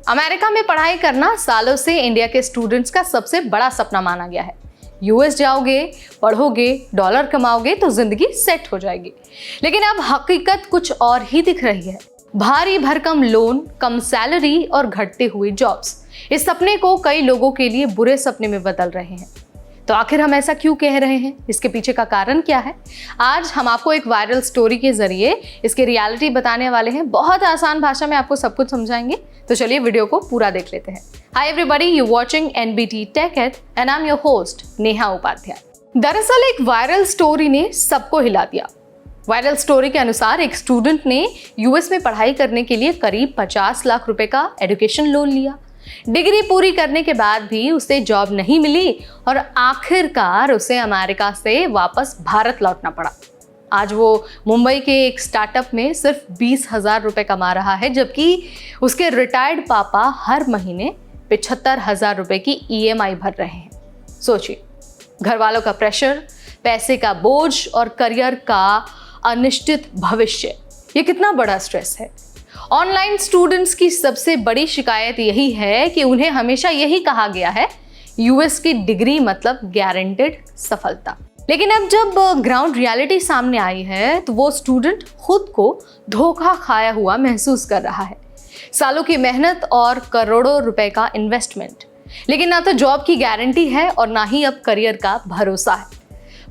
America में पढ़ाई करना सालों से इंडिया के स्टूडेंट्स का सबसे बड़ा सपना माना गया है। यूएस जाओगे, पढ़ोगे, डॉलर कमाओगे तो जिंदगी सेट हो जाएगी। लेकिन अब हकीकत कुछ और ही दिख रही है। भारी भरकम लोन, कम सैलरी और घटते हुए जॉब्स इस सपने को कई लोगों के लिए बुरे सपने में बदल रहे हैं। तो आखिर हम ऐसा क्यों कह रहे हैं? इसके पीछे का कारण क्या है? आज हम आपको एक वायरल स्टोरी के जरिए इसकी रियलिटी बताने वाले हैं। बहुत आसान भाषा में आपको सब कुछ समझाएंगे। तो चलिए वीडियो को पूरा देख लेते हैं। Hi everybody, you watching NBT tech ed and I am your host Neha Upadhyay. दरअसल एक वायरल स्टोरी ने सबको हिला दिया। वायरल स्टोरी के अनुसार एक स्टूडेंट ने यूएस में पढ़ाई करने के लिए करीब 50 लाख रुपए का एजुकेशन लोन लिया। डिग्री पूरी करने के बाद भी उसे जॉब नहीं मिली और आखिरकार उसे अमेरिका से वापस भारत लौटना पड़ा। आज वो मुंबई के एक स्टार्टअप में सिर्फ 20,000 रुपए कमा रहा है, जबकि उसके रिटायर्ड पापा हर महीने 75,000 रुपए की EMI भर रहे हैं। सोचिए, घर वालों का प्रेशर, पैसे का बोझ और करियर का अनिश्चित भविष्य, ये कितना बड़ा स्ट्रेस है। ऑनलाइन स्टूडेंट्स की सबसे बड़ी शिकायत यही है कि उन्हें हमेशा यही कहा गया है, यूएस की डिग्री मतलब गारंटेड सफलता। लेकिन अब जब ग्राउंड रियलिटी सामने आई है तो वो स्टूडेंट खुद को धोखा खाया हुआ महसूस कर रहा है। सालों की मेहनत और करोड़ों रुपए का इन्वेस्टमेंट, लेकिन ना तो जॉब की गारंटी है और ना ही अब करियर का भरोसा है।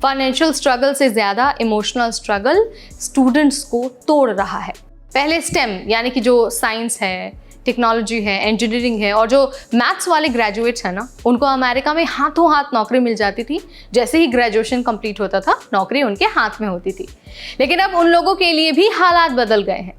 फाइनेंशियल स्ट्रगल से ज्यादा इमोशनल स्ट्रगल स्टूडेंट्स को तोड़ रहा है। पहले स्टेम यानी कि जो साइंस है, टेक्नोलॉजी है, इंजीनियरिंग है और जो मैथ्स वाले ग्रेजुएट्स हैं ना, उनको अमेरिका में हाथों हाथ नौकरी मिल जाती थी। जैसे ही ग्रेजुएशन कंप्लीट होता था, नौकरी उनके हाथ में होती थी। लेकिन अब उन लोगों के लिए भी हालात बदल गए हैं।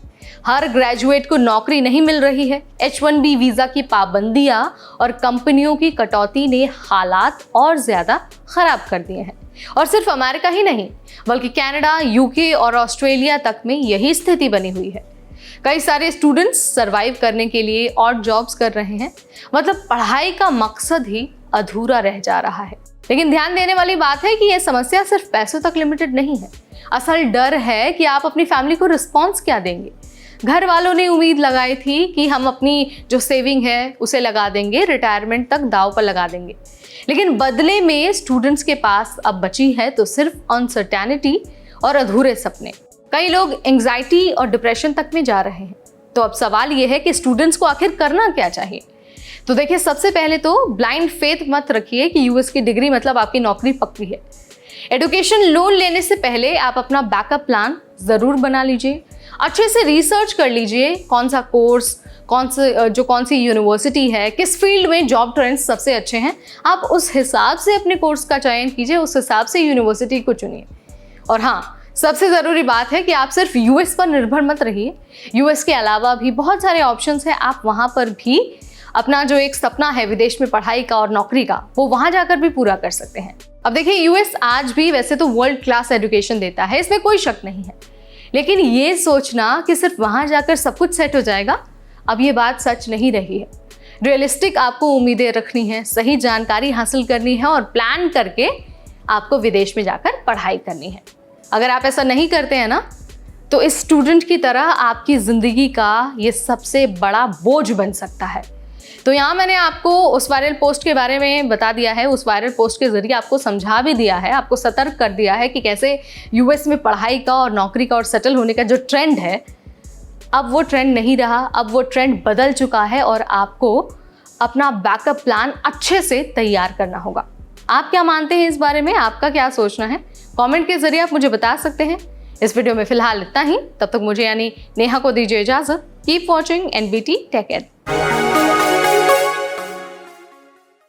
हर ग्रेजुएट को नौकरी नहीं मिल रही है। H-1B वीज़ा की पाबंदियां और कंपनियों की कटौती ने हालात और ज़्यादा खराब कर दिए हैं। और सिर्फ अमेरिका ही नहीं, बल्कि कनाडा, यूके और ऑस्ट्रेलिया तक में यही स्थिति बनी हुई है। कई सारे स्टूडेंट्स सरवाइव करने के लिए और जॉब्स कर रहे हैं। मतलब पढ़ाई का मकसद ही अधूरा रह जा रहा है। लेकिन ध्यान देने वाली बात है कि यह समस्या सिर्फ पैसों तक लिमिटेड नहीं है। असल डर है कि आप अपनी फैमिली को रिस्पॉन्स क्या देंगे। घर वालों ने उम्मीद लगाई थी कि हम अपनी जो सेविंग है उसे लगा देंगे, रिटायरमेंट तक दांव पर लगा देंगे। लेकिन बदले में स्टूडेंट्स के पास अब बची है तो सिर्फ अनसर्टेनिटी और अधूरे सपने। कई लोग एंग्जाइटी और डिप्रेशन तक में जा रहे हैं। तो अब सवाल ये है कि स्टूडेंट्स को आखिर करना क्या चाहिए। तो देखिए, सबसे पहले तो ब्लाइंड फेथ मत रखिए कि यूएस की डिग्री मतलब आपकी नौकरी पक्की है। एजुकेशन लोन लेने से पहले आप अपना बैकअप प्लान जरूर बना लीजिए। अच्छे से रिसर्च कर लीजिए कौन सा कोर्स, कौन सी यूनिवर्सिटी है, किस फील्ड में जॉब ट्रेंड्स सबसे अच्छे हैं। आप उस हिसाब से अपने कोर्स का चयन कीजिए, उस हिसाब से यूनिवर्सिटी को चुनिए। और हाँ, सबसे ज़रूरी बात है कि आप सिर्फ यूएस पर निर्भर मत रहिए। यूएस के अलावा भी बहुत सारे ऑप्शंस हैं। आप वहाँ पर भी अपना जो एक सपना है विदेश में पढ़ाई का और नौकरी का, वो वहाँ जाकर भी पूरा कर सकते हैं। अब देखिए, यूएस आज भी वैसे तो वर्ल्ड क्लास एजुकेशन देता है, इसमें कोई शक नहीं है। लेकिन ये सोचना कि सिर्फ वहाँ जाकर सब कुछ सेट हो जाएगा, अब ये बात सच नहीं रही है। रियलिस्टिक आपको उम्मीदें रखनी है, सही जानकारी हासिल करनी है और प्लान करके आपको विदेश में जाकर पढ़ाई करनी है। अगर आप ऐसा नहीं करते हैं ना, तो इस स्टूडेंट की तरह आपकी ज़िंदगी का ये सबसे बड़ा बोझ बन सकता है। तो यहाँ मैंने आपको उस वायरल पोस्ट के बारे में बता दिया है। उस वायरल पोस्ट के ज़रिए आपको समझा भी दिया है, आपको सतर्क कर दिया है कि कैसे यूएस में पढ़ाई का और नौकरी का और सेटल होने का जो ट्रेंड है, अब वो ट्रेंड नहीं रहा। अब वो ट्रेंड बदल चुका है और आपको अपना बैकअप प्लान अच्छे से तैयार करना होगा। आप क्या मानते हैं इस बारे में? आपका क्या सोचना है? कमेंट के जरिए आप मुझे बता सकते हैं। इस वीडियो में फिलहाल इतना ही। तब तक मुझे यानी नेहा को दीजिए इजाज़त। Keep watching NBT tech add.